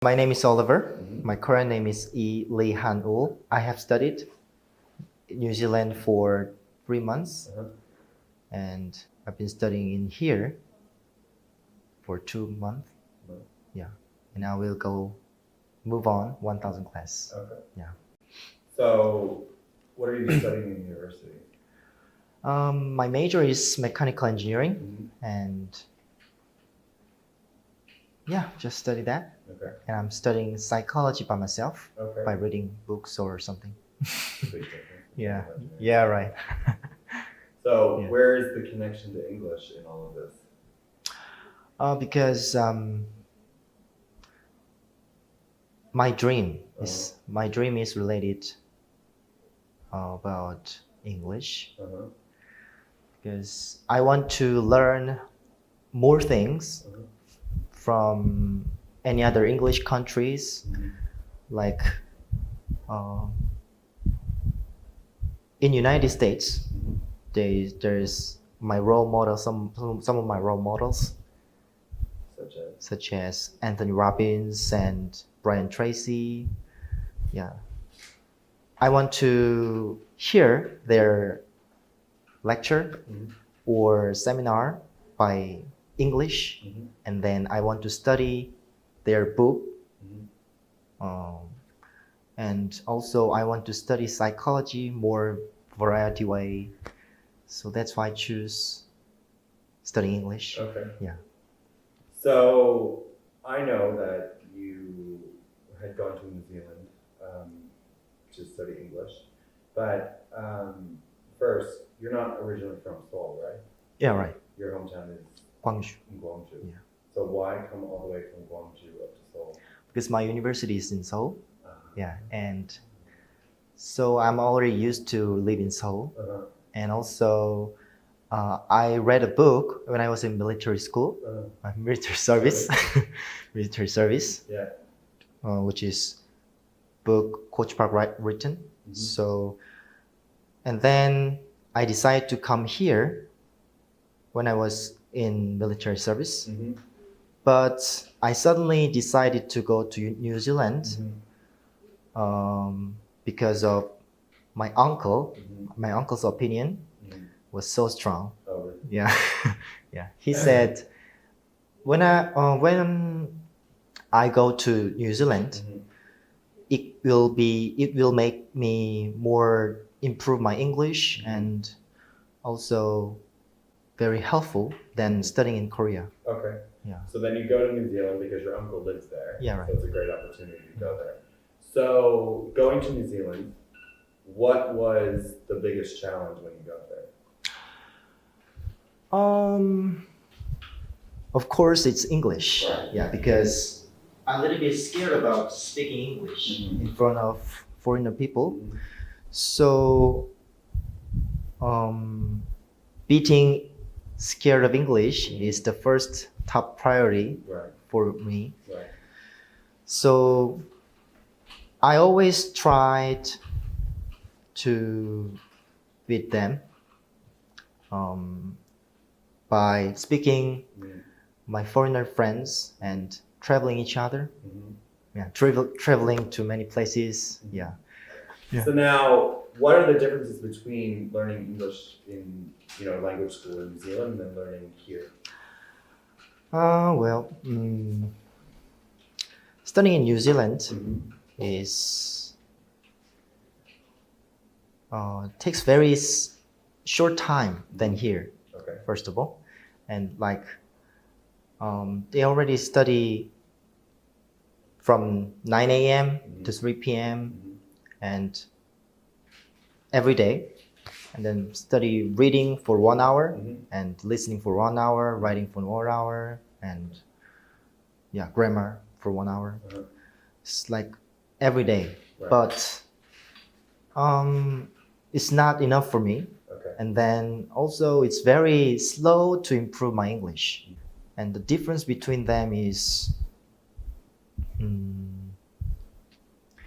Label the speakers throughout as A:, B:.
A: My name is Oliver. My current name is E. Lee Han Ul. I have studied in New Zealand for 3 months, and I've been studying in here for 2 months. Yeah, and I will move on 1,000 class.
B: Okay.
A: Yeah.
B: So, what are you studying in university?
A: My major is mechanical engineering, and yeah, just study that.
B: Okay.
A: And I'm studying psychology by myself
B: Okay.
A: by reading books or something.
B: Big difference.
A: Yeah. Yeah. Right.
B: So,
A: Yeah.
B: where is the connection to English in all of this?
A: Because my dream is related about English, because I want to learn more things from any other English countries, like in United States. There's my role model, some of my role models, such as Anthony Robbins and Brian Tracy. Yeah, I want to hear their lecture or seminar by English, and then I want to study their book, and also I want to study psychology more variety way. So that's why I choose studying English.
B: Okay.
A: Yeah.
B: So, I know that you had gone to New Zealand to study English, but first, you're not originally from Seoul, right?
A: Yeah, right.
B: Your hometown is
A: Gwangju.
B: in Gwangju.
A: Yeah.
B: So why come all the way from Gwangju up to Seoul?
A: Because my university is in Seoul. Yeah, and so I'm already used to live in Seoul. And also, I read a book when I was in military school, military service, military service,
B: Yeah.
A: Which is book Coach Park written. So, and then I decided to come here when I was in military service. But I suddenly decided to go to New Zealand because of my uncle. My uncle's opinion was so strong.
B: Oh, really?
A: Yeah. Yeah. He said, when I go to New Zealand, it will make me more improve my English and also very helpful than studying in Korea.
B: Okay.
A: Yeah.
B: So then you go to New Zealand because your uncle lives there.
A: Yeah, right.
B: So it's a great opportunity to go there. So going to New Zealand, what was the biggest challenge when you got there?
A: Of course, it's English.
B: Right.
A: Yeah, because I'm a little bit scared about speaking English in front of foreigner people. So, beating scared of English is the first top priority for me.
B: Right.
A: So, I always tried to beat them by speaking my foreigner friends and traveling each other. Yeah, traveling to many places. Yeah.
B: So now, what are the differences between learning English in language school in New Zealand and then learning here?
A: Well, studying in New Zealand is takes very short time than here.
B: Okay.
A: First of all, and like they already study from 9 a.m. to 3 p.m. and every day, and then study reading for 1 hour and listening for 1 hour, writing for 1 hour, and grammar for 1 hour. It's like every day.
B: Right.
A: But it's not enough for me.
B: Okay.
A: And then also it's very slow to improve my English. And the difference between them is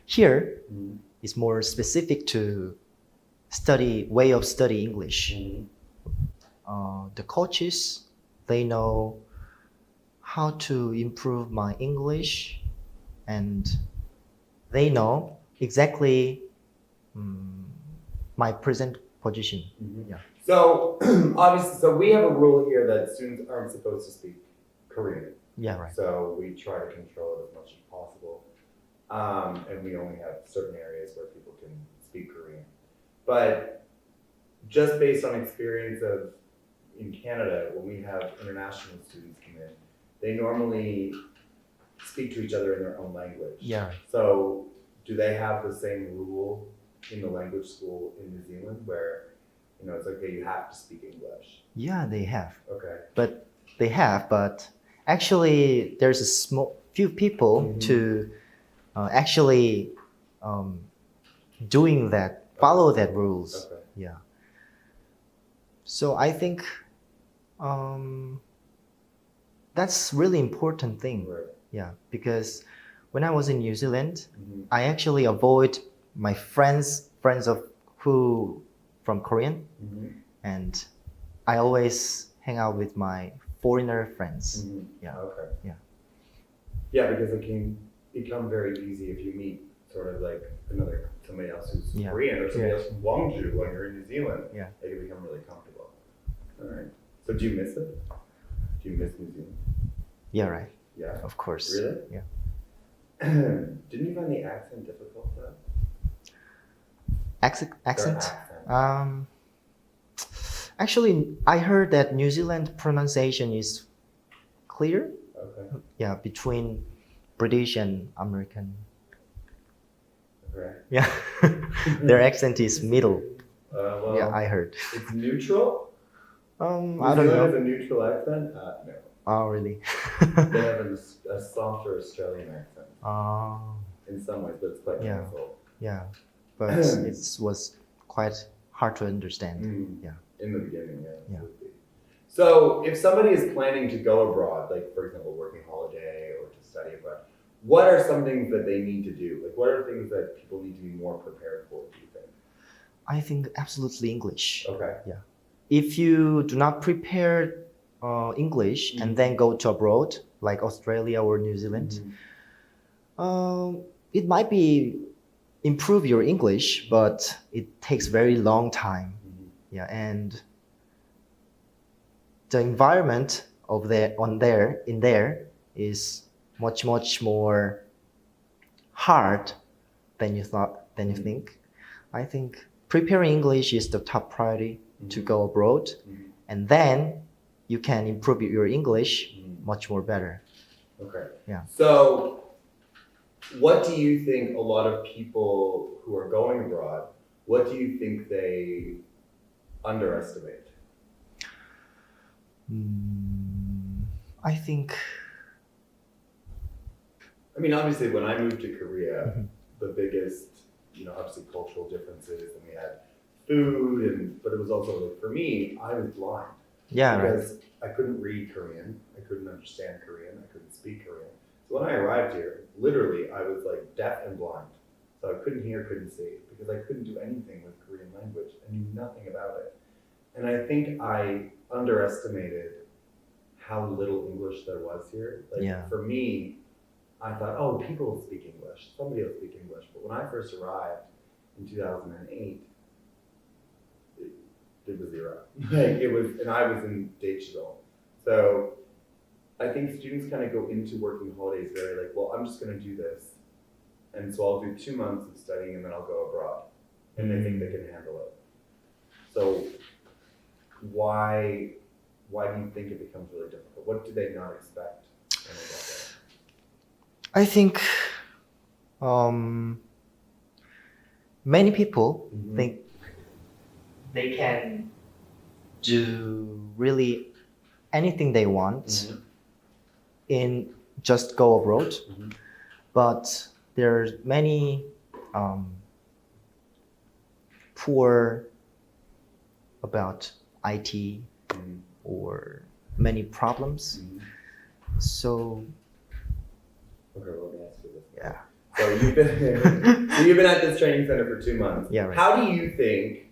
A: here is more specific to way of study English. The coaches, they know how to improve my English and they know exactly my present position. Yeah.
B: So obviously, so we have a rule here that students aren't supposed to speak Korean.
A: Yeah, right.
B: So we try to control it as much as possible. And we only have certain areas where people can speak Korean. But just based on experience of in Canada, when we have international students come in, they normally speak to each other in their own language.
A: Yeah, right.
B: So do they have the same rule in the language school in New Zealand where, you know, it's okay, you have to speak English?
A: Yeah, they have.
B: Okay.
A: But actually there's a few people to actually doing that, follow that rules.
B: Okay.
A: Yeah. So I think that's really important thing.
B: Right.
A: Yeah, because when I was in New Zealand, I actually avoid my friends of who from Korean, and I always hang out with my foreigner friends. Yeah.
B: Okay.
A: Yeah.
B: Yeah, because it can become very easy if you meet sort of like somebody else who's
A: Yeah.
B: Korean or somebody
A: Yeah.
B: else from Gwangju when you're in New Zealand.
A: Yeah.
B: It can become really comfortable. All right. So do you miss it? Do you miss New Zealand?
A: Yeah, right.
B: Yeah.
A: Of course.
B: Really?
A: Yeah.
B: Didn't you find the accent difficult though?
A: Accent?
B: Their accent.
A: Actually, I heard that New Zealand pronunciation is clear.
B: Okay.
A: Yeah, between British and American.
B: Okay.
A: Yeah, their accent is middle.
B: Well,
A: Yeah, I heard.
B: it's neutral.
A: I
B: New
A: don't
B: Zealand
A: know.
B: has a neutral accent. No.
A: Oh, really?
B: They have a softer Australian accent
A: Oh,
B: in some ways, but it's quite
A: Yeah.
B: natural.
A: yeah, but it was quite hard to understand. Yeah.
B: In the beginning, yeah.
A: Yeah.
B: Absolutely. So if somebody is planning to go abroad, like for example, working holiday or to study abroad, what are some things that they need to do? Like what are things that people need to be more prepared for, do you think?
A: I think absolutely English.
B: Okay.
A: If you do not prepare English and then go to abroad, like Australia or New Zealand, it might be improve your English, but it takes very long time. Yeah, and the environment of in there is much more hard than you think. I think preparing English is the top priority to go abroad, and then you can improve your English much more better.
B: Okay.
A: Yeah.
B: So what do you think a lot of people who are going abroad, what do you think they underestimate?
A: I think
B: Obviously when I moved to Korea, the biggest, obviously cultural differences, and we had food, but it was also like, for me, I was blind.
A: Yeah, right.
B: Because I couldn't read Korean, I couldn't understand Korean, I couldn't speak Korean. So when I arrived here, literally I was like deaf and blind. So I couldn't hear, couldn't see, because I couldn't do anything with Korean language. I knew nothing about it. And I think I underestimated how little English there was here. Like
A: Yeah.
B: for me, I thought, oh, people will speak English, somebody will speak English. But when I first arrived in 2008, it was zero. And I was in Daejeon. So I think students kind of go into working holidays very like, well, I'm just going to do this. And so I'll do 2 months of studying and then I'll go abroad. And they think they can handle it. So why do you think it becomes really difficult? What do they not expect when they get there?
A: I think many people think they can do really anything they want in just go abroad, but there's many poor about IT or many problems. So
B: Okay, well, let me ask you this.
A: yeah.
B: So you've been at this training center for 2 months.
A: Yeah, right.
B: How do you think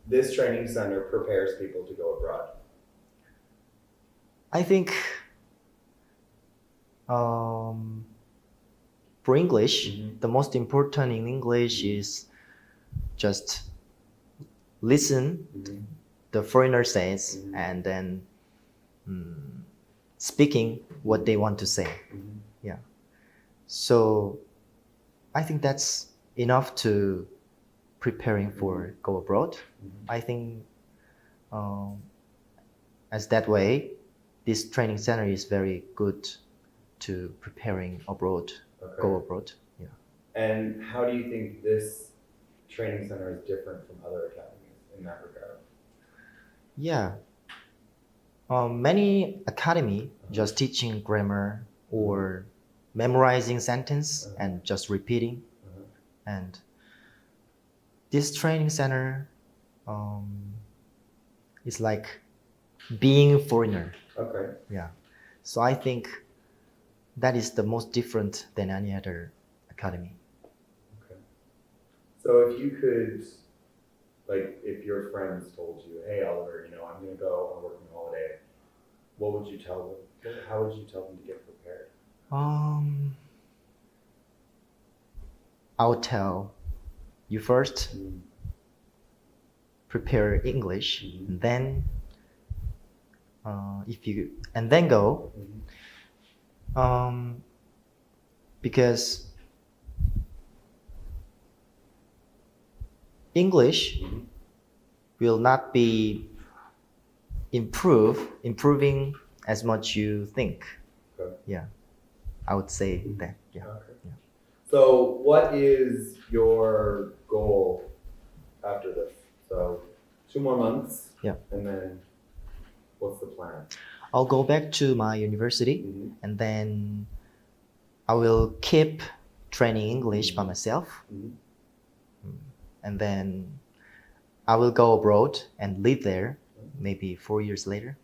B: this training center prepares people to go abroad?
A: I think for English,
B: Mhm.
A: the most important in English is just listen
B: Mhm.
A: the foreigner says
B: Mhm.
A: and then speaking what they want to say.
B: Mhm.
A: Yeah. So I think that's enough to preparing for go abroad. I think as that way, this training center is very good to preparing abroad,
B: Okay.
A: go abroad. Yeah.
B: And how do you think this training center is different from other academies in that regard?
A: Yeah. Many academy just teaching grammar or memorizing sentence and just repeating. And this training center is like being foreigner.
B: Okay.
A: Yeah. So I think that is the most different than any other academy.
B: Okay. So if you could, like, if your friends told you, "Hey, Oliver, I'm going to go on a working holiday," what would you tell them? How would you tell them to get prepared?
A: I'll tell you first prepare English, and then and then go, because English will not be improving as much you think.
B: Okay.
A: Yeah, I would say that. Yeah.
B: Okay.
A: Yeah.
B: So what is your goal after this? So 2 more months.
A: Yeah.
B: And then what's the plan?
A: I'll go back to my university, and then I will keep training English by myself, and then I will go abroad and live there maybe 4 years later.